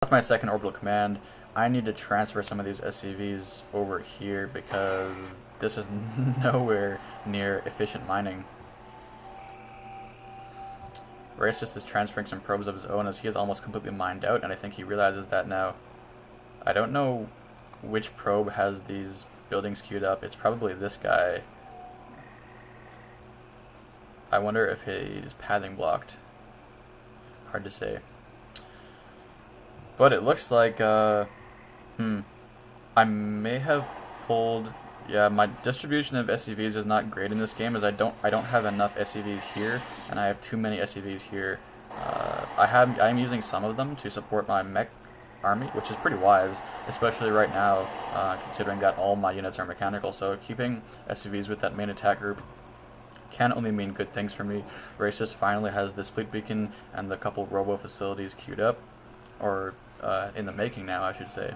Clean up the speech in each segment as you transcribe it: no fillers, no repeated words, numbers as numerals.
That's my second orbital command. I need to transfer some of these SCVs over here because this is nowhere near efficient mining. Racist is transferring some probes of his own as he is almost completely mined out, and I think he realizes that now. I don't know which probe has these buildings queued up. It's probably this guy. I wonder if he's pathing blocked. Hard to say. But it looks like, I may have pulled, yeah, my distribution of SCVs is not great in this game as I don't have enough SCVs here, and I have too many SCVs here. I'm using some of them to support my mech army, which is pretty wise, especially right now, considering that all my units are mechanical, so keeping SCVs with that main attack group can only mean good things for me. Racist finally has this fleet beacon and the couple robo facilities queued up, or in the making now, I should say.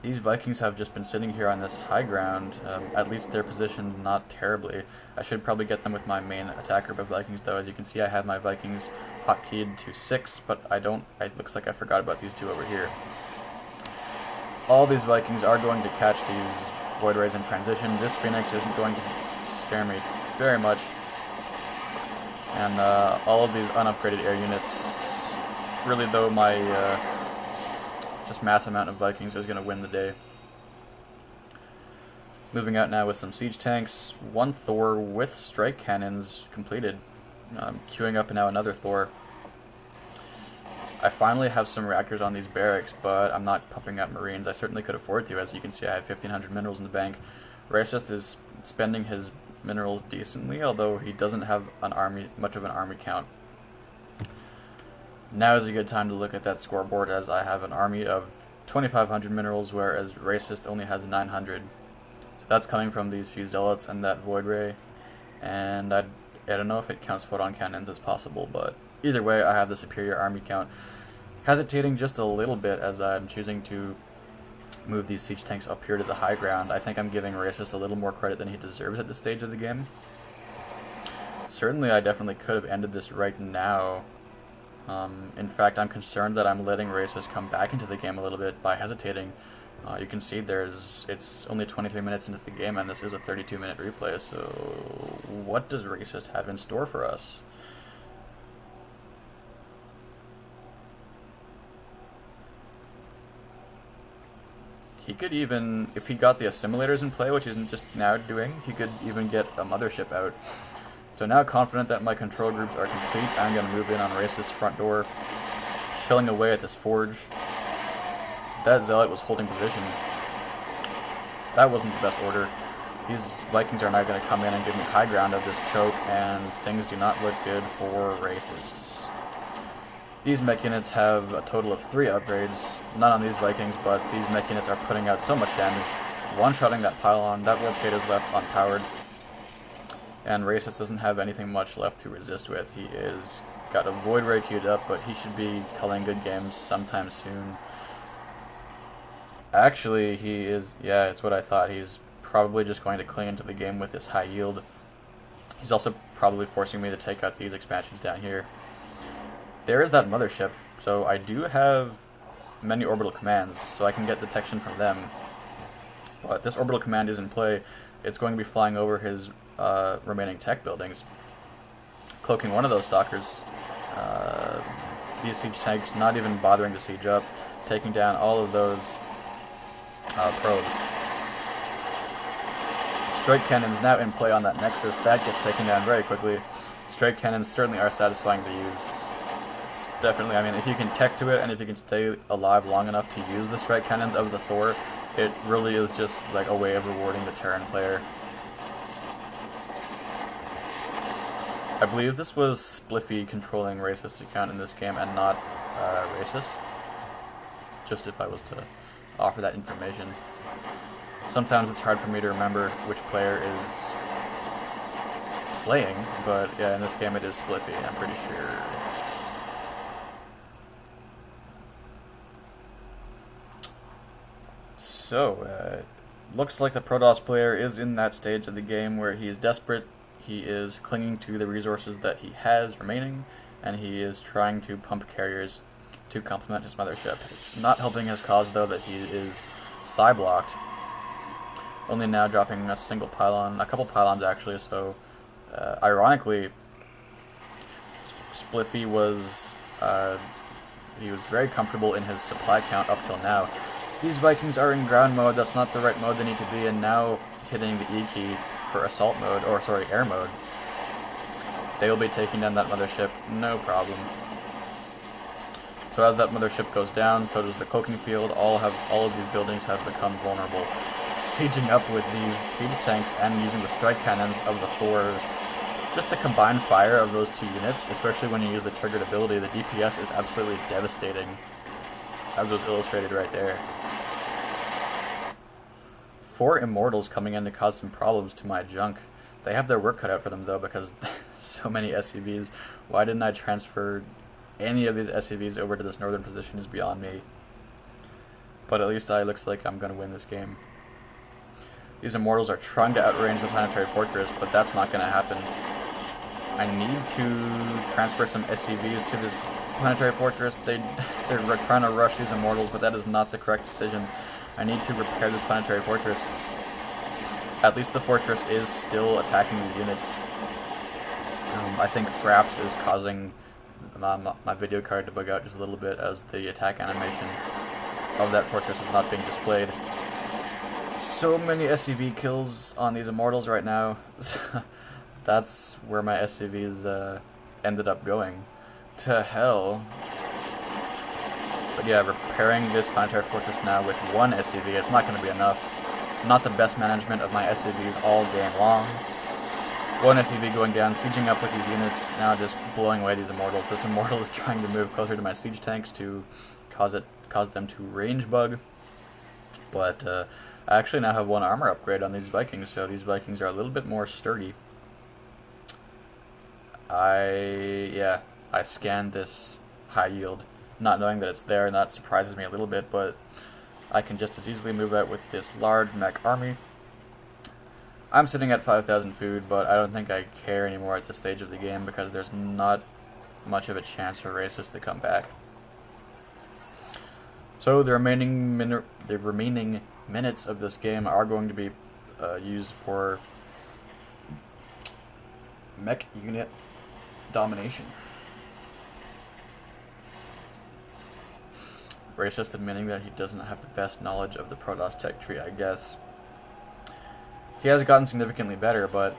These Vikings have just been sitting here on this high ground. At least they're positioned not terribly. I should probably get them with my main attack group of Vikings, though. As you can see, I have my Vikings hotkeyed to 6, but I don't. It looks like I forgot about these two over here. All these Vikings are going to catch these Void Rays in transition. This Phoenix isn't going to scare me very much. And all of these unupgraded air units, really though, my just mass amount of Vikings is going to win the day. Moving out now with some siege tanks. One Thor with strike cannons completed. Queuing up now another Thor. I finally have some reactors on these barracks, but I'm not pumping out Marines. I certainly could afford to. As you can see, I have 1,500 minerals in the bank. Racist is spending his minerals decently, although he doesn't have much of an army count. Now is a good time to look at that scoreboard, as I have an army of 2,500 minerals, whereas Racist only has 900. So that's coming from these few zealots and that Void Ray. And I don't know if it counts photon cannons as possible, but either way, I have the superior army count. Hesitating just a little bit as I'm choosing to move these siege tanks up here to the high ground. I think I'm giving Racist a little more credit than he deserves at this stage of the game. Certainly, I definitely could have ended this right now. In fact, I'm concerned that I'm letting Racist come back into the game a little bit by hesitating. You can see it's only 23 minutes into the game, and this is a 32-minute replay, so what does Racist have in store for us? He could even, if he got the assimilators in play, which isn't just now doing, he could even get a mothership out. So now confident that my control groups are complete, I'm going to move in on Racist's front door, shelling away at this forge. That Zealot was holding position. That wasn't the best order. These Vikings are now going to come in and give me high ground of this choke, and things do not look good for Racists. These mech units have a total of 3 upgrades, none on these Vikings, but these mech units are putting out so much damage. One-shotting that pylon, that warp gate is left unpowered. And Racist doesn't have anything much left to resist with. He is got a Void Ray queued up, but he should be calling good games sometime soon. Actually, he is, yeah, it's what I thought. He's probably just going to cling into the game with this high yield. He's also probably forcing me to take out these expansions down here. There is that mothership, so I do have many orbital commands, so I can get detection from them. But this orbital command is in play. It's going to be flying over his remaining tech buildings, cloaking one of those stalkers. These siege tanks not even bothering to siege up, taking down all of those probes. Strike cannons now in play on that nexus. That gets taken down very quickly. Strike cannons certainly are satisfying to use. It's definitely, I mean, if you can tech to it and if you can stay alive long enough to use the strike cannons of the Thor, it really is just like a way of rewarding the Terran player. I believe this was Spliffy controlling Racist's account in this game and not Racist. Just if I was to offer that information. Sometimes it's hard for me to remember which player is playing, but yeah, in this game it is Spliffy, I'm pretty sure. So, looks like the Protoss player is in that stage of the game where he is desperate. He is clinging to the resources that he has remaining, and he is trying to pump carriers to complement his mothership. It's not helping his cause, though, that he is psi-blocked. Only now dropping a single pylon, a couple pylons actually, so ironically, Spliffy was he was very comfortable in his supply count up till now. These Vikings are in ground mode, that's not the right mode they need to be, and now hitting the E key for assault mode, or sorry, air mode. They will be taking down that mothership, no problem. So as that mothership goes down, so does the cloaking field. All of these buildings have become vulnerable. Sieging up with these siege tanks and using the strike cannons of the four. Just the combined fire of those two units, especially when you use the triggered ability, the DPS is absolutely devastating, as was illustrated right there. 4 Immortals coming in to cause some problems to my junk. They have their work cut out for them, though, because so many SCVs. Why didn't I transfer any of these SCVs over to this northern position is beyond me. But at least looks like I'm going to win this game. These Immortals are trying to outrange the Planetary Fortress, but that's not going to happen. I need to transfer some SCVs to this Planetary Fortress. They're trying to rush these Immortals, but that is not the correct decision. I need to repair this Planetary Fortress. At least the fortress is still attacking these units. I think Rapt is causing my video card to bug out just a little bit, as the attack animation of that fortress is not being displayed. So many SCV kills on these Immortals right now. That's where my SCVs ended up going. To hell. But yeah, repairing this Planetary Fortress now with 1 SCV, it's not going to be enough. Not the best management of my SCVs all game long. 1 SCV going down, sieging up with these units, now just blowing away these Immortals. This Immortal is trying to move closer to my siege tanks to cause them to range bug. But I actually now have 1 armor upgrade on these Vikings, so these Vikings are a little bit more sturdy. I scanned this high yield, not knowing that it's there, and that surprises me a little bit, but I can just as easily move out with this large mech army. I'm sitting at 5,000 food, but I don't think I care anymore at this stage of the game because there's not much of a chance for racists to come back. So the remaining minutes of this game are going to be used for mech unit domination. Racist admitting that he doesn't have the best knowledge of the Protoss tech tree, I guess. He has gotten significantly better, but